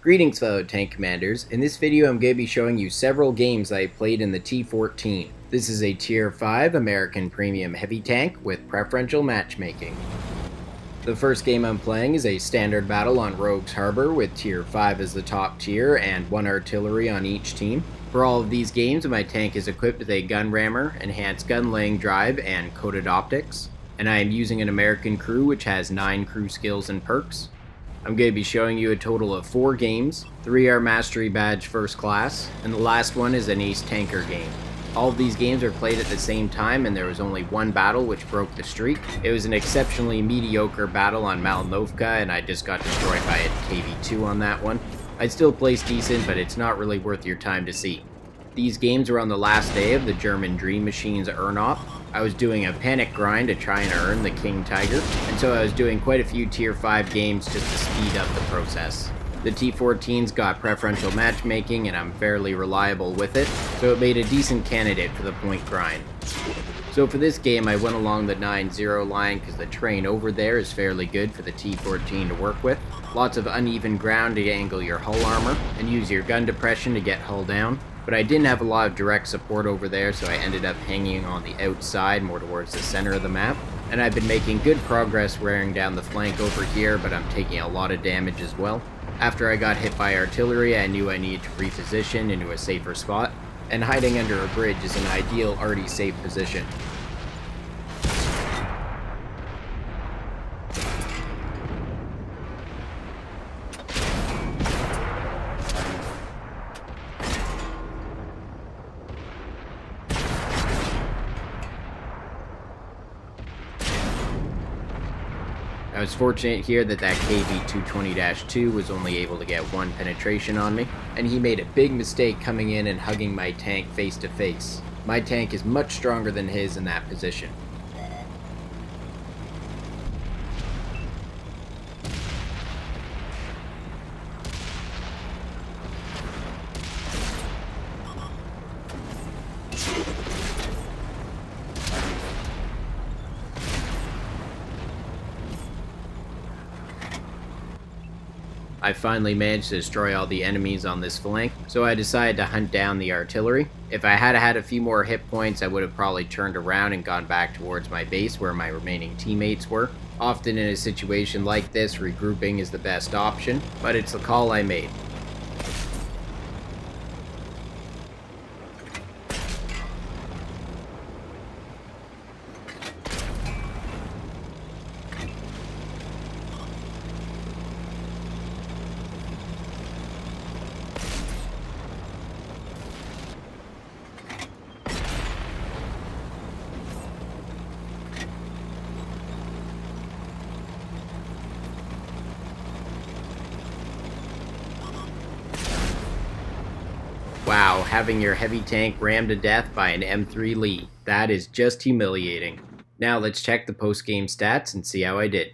Greetings fellow tank commanders. In this video I'm going to be showing you several games I played in the T14. This is a tier 5 American premium heavy tank with preferential matchmaking. The first game I'm playing is a standard battle on Rogue's Harbor with tier 5 as the top tier and 1 artillery on each team. For all of these games my tank is equipped with a gun rammer, enhanced gun laying drive, and coated optics. And I am using an American crew which has 9 crew skills and perks. I'm going to be showing you a total of 4 games. 3 are Mastery Badge First Class, and the last one is an Ace Tanker game. All of these games are played at the same time, and there was only one battle which broke the streak. It was an exceptionally mediocre battle on Malnovka, and I just got destroyed by a KV-2 on that one. I'd still place decent, but it's not really worth your time to see. These games were on the last day of the German Dream Machine's earn-op. I was doing a panic grind to try and earn the King Tiger, and so I was doing quite a few tier 5 games just to speed up the process. The T14's got preferential matchmaking and I'm fairly reliable with it, so it made a decent candidate for the point grind. So for this game I went along the 9-0 line because the terrain over there is fairly good for the T14 to work with. Lots of uneven ground to angle your hull armor, and use your gun depression to get hull down. But I didn't have a lot of direct support over there, so I ended up hanging on the outside more towards the center of the map. And I've been making good progress wearing down the flank over here, but I'm taking a lot of damage as well. After I got hit by artillery, I knew I needed to reposition into a safer spot, and hiding under a bridge is an ideal already safe position. I was fortunate here that KV-220-2 was only able to get 1 penetration on me, and he made a big mistake coming in and hugging my tank face to face. My tank is much stronger than his in that position. I finally managed to destroy all the enemies on this flank, so I decided to hunt down the artillery. If I had had a few more hit points, I would have probably turned around and gone back towards my base where my remaining teammates were. Often in a situation like this, regrouping is the best option, but it's the call I made. Wow, having your heavy tank rammed to death by an M3 Lee. That is just humiliating. Now let's check the post-game stats and see how I did.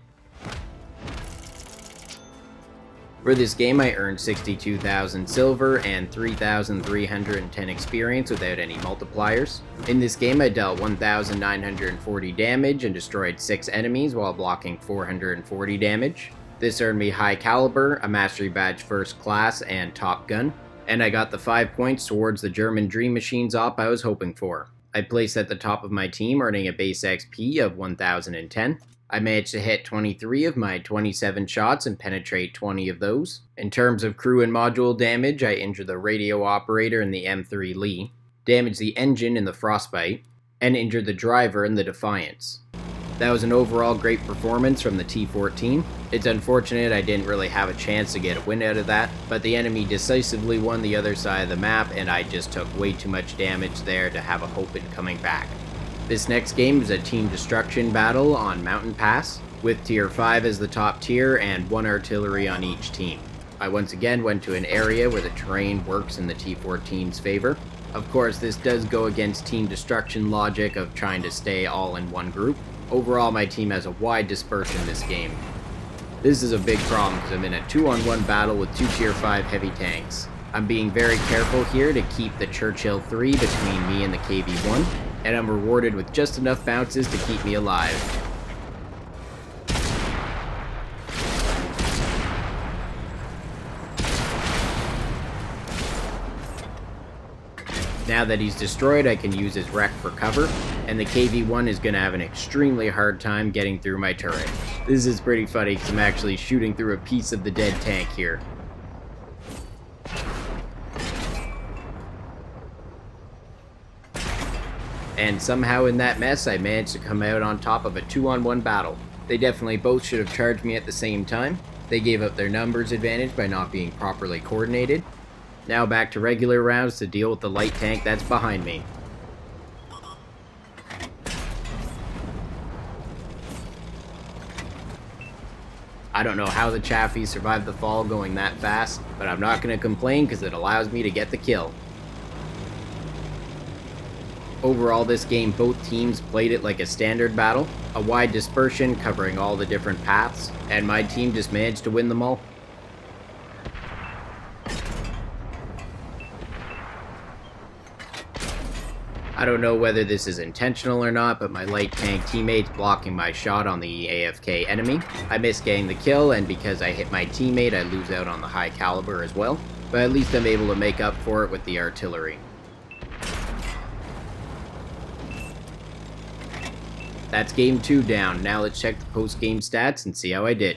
For this game I earned 62,000 silver and 3,310 experience without any multipliers. In this game I dealt 1,940 damage and destroyed 6 enemies while blocking 440 damage. This earned me high caliber, a Mastery Badge First Class, and Top Gun. And I got the 5 points towards the German Dream Machine's op I was hoping for. I placed at the top of my team, earning a base XP of 1,010. I managed to hit 23 of my 27 shots and penetrate 20 of those. In terms of crew and module damage, I injured the radio operator in the M3 Lee, damaged the engine in the Frostbite, and injured the driver in the Defiance. That was an overall great performance from the T14. It's unfortunate I didn't really have a chance to get a win out of that, but the enemy decisively won the other side of the map and I just took way too much damage there to have a hope in coming back. This next game is a team destruction battle on Mountain Pass, with tier 5 as the top tier and 1 artillery on each team. I once again went to an area where the terrain works in the T14's favor. Of course, this does go against team destruction logic of trying to stay all in one group. Overall, my team has a wide dispersion this game. This is a big problem because I'm in a 2-on-1 battle with 2 tier 5 heavy tanks. I'm being very careful here to keep the Churchill 3 between me and the KV-1, and I'm rewarded with just enough bounces to keep me alive. Now that he's destroyed, I can use his wreck for cover, and the KV-1 is going to have an extremely hard time getting through my turret. This is pretty funny because I'm actually shooting through a piece of the dead tank here. And somehow in that mess, I managed to come out on top of a 2-on-1 battle. They definitely both should have charged me at the same time. They gave up their numbers advantage by not being properly coordinated. Now back to regular rounds to deal with the light tank that's behind me. I don't know how the Chaffee survived the fall going that fast, but I'm not going to complain because it allows me to get the kill. Overall, this game, both teams played it like a standard battle, a wide dispersion covering all the different paths, and my team just managed to win them all. I don't know whether this is intentional or not, but my light tank teammate's blocking my shot on the AFK enemy. I miss getting the kill, and because I hit my teammate, I lose out on the high caliber as well, but at least I'm able to make up for it with the artillery. That's game 2 down. Now let's check the post-game stats and see how I did.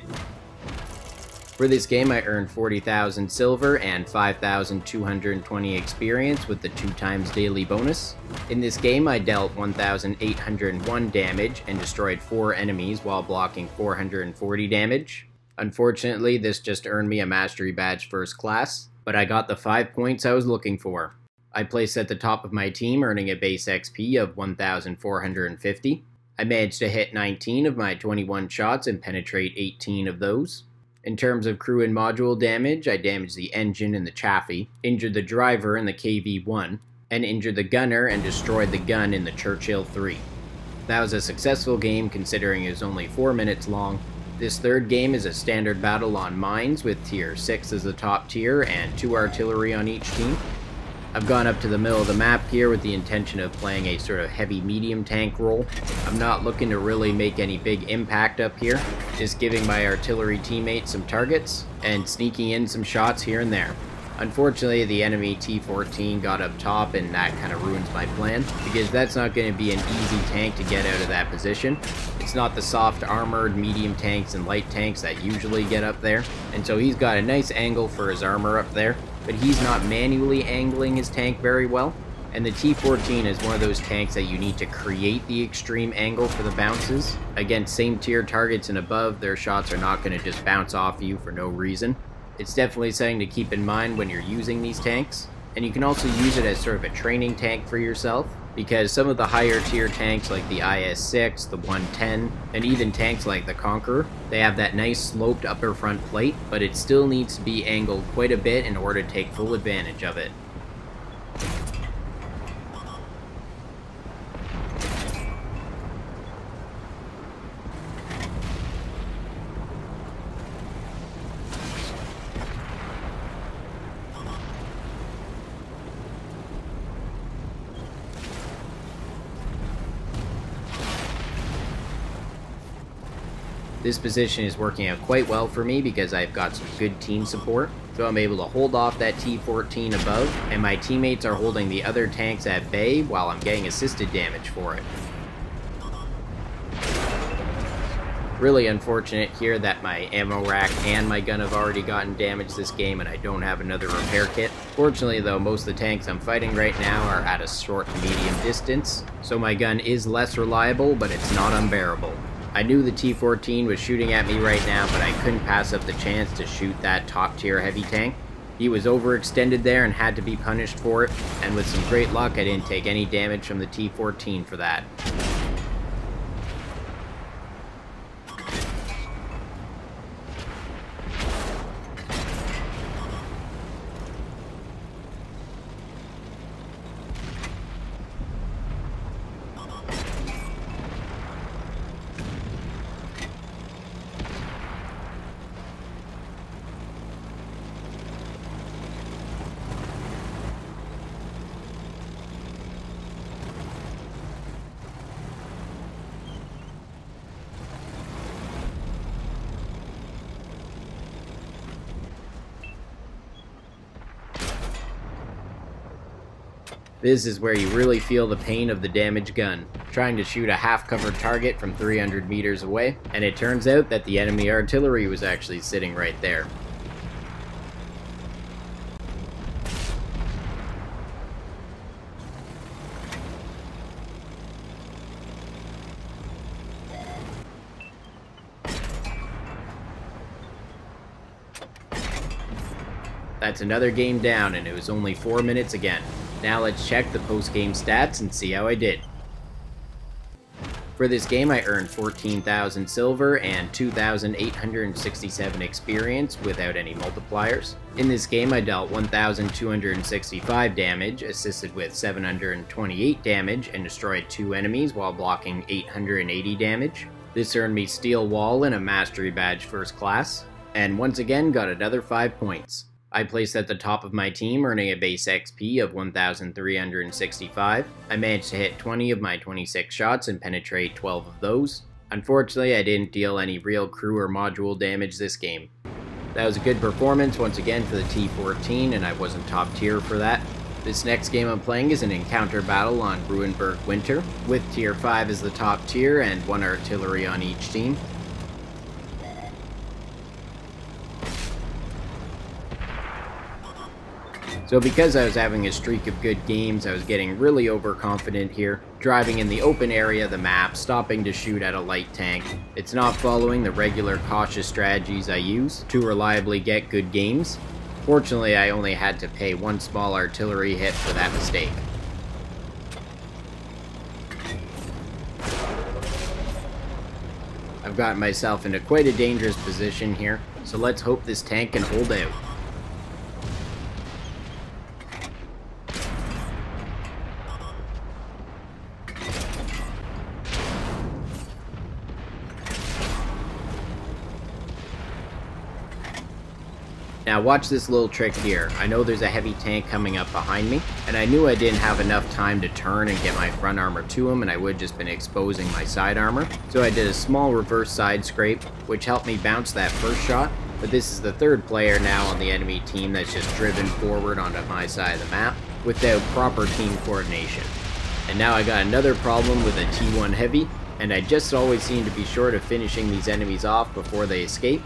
For this game, I earned 40,000 silver and 5,220 experience with the 2x daily bonus. In this game, I dealt 1,801 damage and destroyed 4 enemies while blocking 440 damage. Unfortunately, this just earned me a Mastery Badge First Class, but I got the 5 points I was looking for. I placed at the top of my team, earning a base XP of 1,450. I managed to hit 19 of my 21 shots and penetrate 18 of those. In terms of crew and module damage, I damaged the engine and the Chaffee, injured the driver in the KV-1, and injured the gunner and destroyed the gun in the Churchill 3. That was a successful game considering it was only 4 minutes long. This third game is a standard battle on mines with tier 6 as the top tier and 2 artillery on each team. I've gone up to the middle of the map here with the intention of playing a sort of heavy medium tank role. I'm not looking to really make any big impact up here, just giving my artillery teammates some targets and sneaking in some shots here and there. Unfortunately, the enemy T14 got up top and that kind of ruins my plan, because that's not going to be an easy tank to get out of that position. It's not the soft armored medium tanks and light tanks that usually get up there, and so he's got a nice angle for his armor up there, but he's not manually angling his tank very well. And the T14 is one of those tanks that you need to create the extreme angle for the bounces. Against same tier targets and above, their shots are not going to just bounce off you for no reason. It's definitely something to keep in mind when you're using these tanks. And you can also use it as sort of a training tank for yourself, because some of the higher tier tanks like the IS-6, the 110, and even tanks like the Conqueror, they have that nice sloped upper front plate, but it still needs to be angled quite a bit in order to take full advantage of it. This position is working out quite well for me because I've got some good team support, so I'm able to hold off that T14 above, and my teammates are holding the other tanks at bay while I'm getting assisted damage for it. Really unfortunate here that my ammo rack and my gun have already gotten damaged this game and I don't have another repair kit. Fortunately though, most of the tanks I'm fighting right now are at a short to medium distance, so my gun is less reliable, but it's not unbearable. I knew the T14 was shooting at me right now, but I couldn't pass up the chance to shoot that top tier heavy tank. He was overextended there and had to be punished for it, and with some great luck I didn't take any damage from the T14 for that. This is where you really feel the pain of the damaged gun, trying to shoot a half-covered target from 300 meters away, and it turns out that the enemy artillery was actually sitting right there. That's another game down, and it was only 4 minutes again. Now let's check the post-game stats and see how I did. For this game I earned 14,000 silver and 2,867 experience without any multipliers. In this game I dealt 1,265 damage, assisted with 728 damage, and destroyed 2 enemies while blocking 880 damage. This earned me Steel Wall and a Mastery Badge First Class, and once again got another 5 points. I placed at the top of my team, earning a base XP of 1,365. I managed to hit 20 of my 26 shots and penetrate 12 of those. Unfortunately, I didn't deal any real crew or module damage this game. That was a good performance once again for the T14, and I wasn't top tier for that. This next game I'm playing is an encounter battle on Gruenberg Winter, with tier 5 as the top tier and 1 artillery on each team. So because I was having a streak of good games, I was getting really overconfident here, driving in the open area of the map, stopping to shoot at a light tank. It's not following the regular cautious strategies I use to reliably get good games. Fortunately, I only had to pay 1 small artillery hit for that mistake. I've gotten myself into quite a dangerous position here, so let's hope this tank can hold out. Now watch this little trick here. I know there's a heavy tank coming up behind me, and I knew I didn't have enough time to turn and get my front armor to him, and I would have just been exposing my side armor. So I did a small reverse side scrape, which helped me bounce that first shot, but this is the 3rd player now on the enemy team that's just driven forward onto my side of the map without proper team coordination. And now I got another problem with a T1 heavy, and I just always seem to be short of finishing these enemies off before they escape.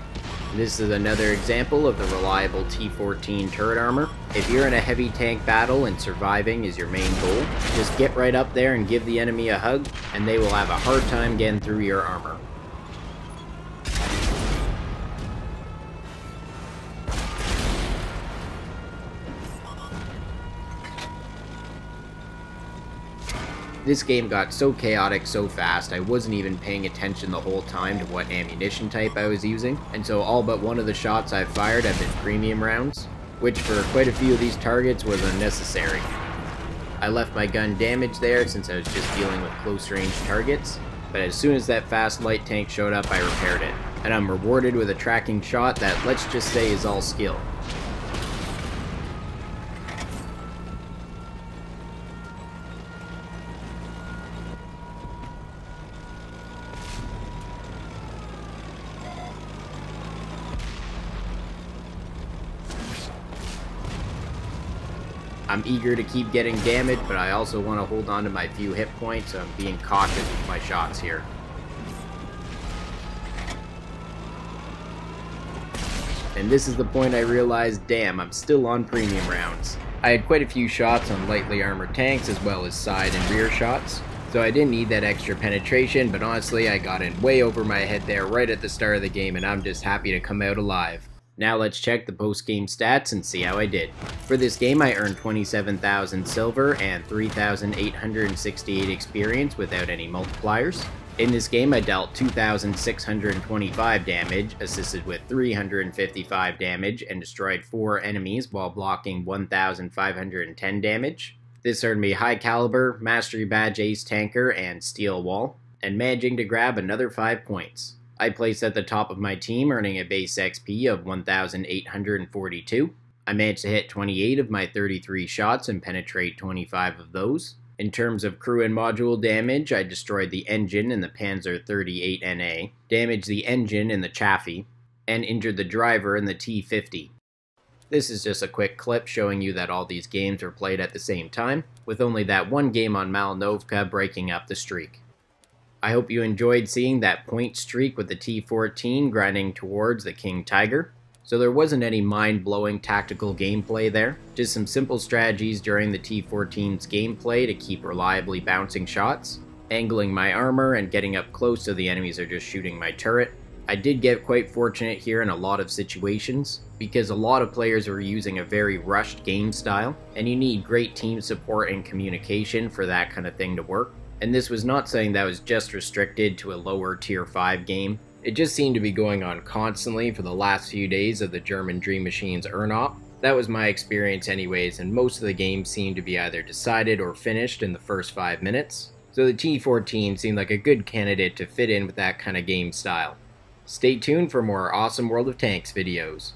This is another example of the reliable T14 turret armor. If you're in a heavy tank battle and surviving is your main goal, just get right up there and give the enemy a hug, and they will have a hard time getting through your armor. This game got so chaotic so fast, I wasn't even paying attention the whole time to what ammunition type I was using, and so all but one of the shots I've fired have been premium rounds, which for quite a few of these targets was unnecessary. I left my gun damaged there since I was just dealing with close range targets, but as soon as that fast light tank showed up I repaired it, and I'm rewarded with a tracking shot that, let's just say, is all skill. I'm eager to keep getting damage, but I also want to hold on to my few hit points, so I'm being cautious with my shots here. And this is the point I realized, damn, I'm still on premium rounds. I had quite a few shots on lightly armored tanks as well as side and rear shots, so I didn't need that extra penetration, but honestly I got in way over my head there right at the start of the game, and I'm just happy to come out alive. Now let's check the post-game stats and see how I did. For this game I earned 27,000 silver and 3,868 experience without any multipliers. In this game I dealt 2,625 damage, assisted with 355 damage, and destroyed 4 enemies while blocking 1,510 damage. This earned me High Caliber, Mastery Badge Ace Tanker, and Steel Wall, and managing to grab another 5 points. I placed at the top of my team, earning a base XP of 1,842. I managed to hit 28 of my 33 shots and penetrate 25 of those. In terms of crew and module damage, I destroyed the engine in the Panzer 38 NA, damaged the engine in the Chaffee, and injured the driver in the T50. This is just a quick clip showing you that all these games were played at the same time, with only that one game on Malinovka breaking up the streak. I hope you enjoyed seeing that point streak with the T14 grinding towards the King Tiger. So there wasn't any mind-blowing tactical gameplay there, just some simple strategies during the T14's gameplay to keep reliably bouncing shots, angling my armor and getting up close so the enemies are just shooting my turret. I did get quite fortunate here in a lot of situations, because a lot of players were using a very rushed game style, and you need great team support and communication for that kind of thing to work. And this was not something that was just restricted to a lower tier 5 game. It just seemed to be going on constantly for the last few days of the German Dream Machine's Urnop. That was my experience anyways, and most of the games seemed to be either decided or finished in the first 5 minutes. So the T14 seemed like a good candidate to fit in with that kind of game style. Stay tuned for more awesome World of Tanks videos.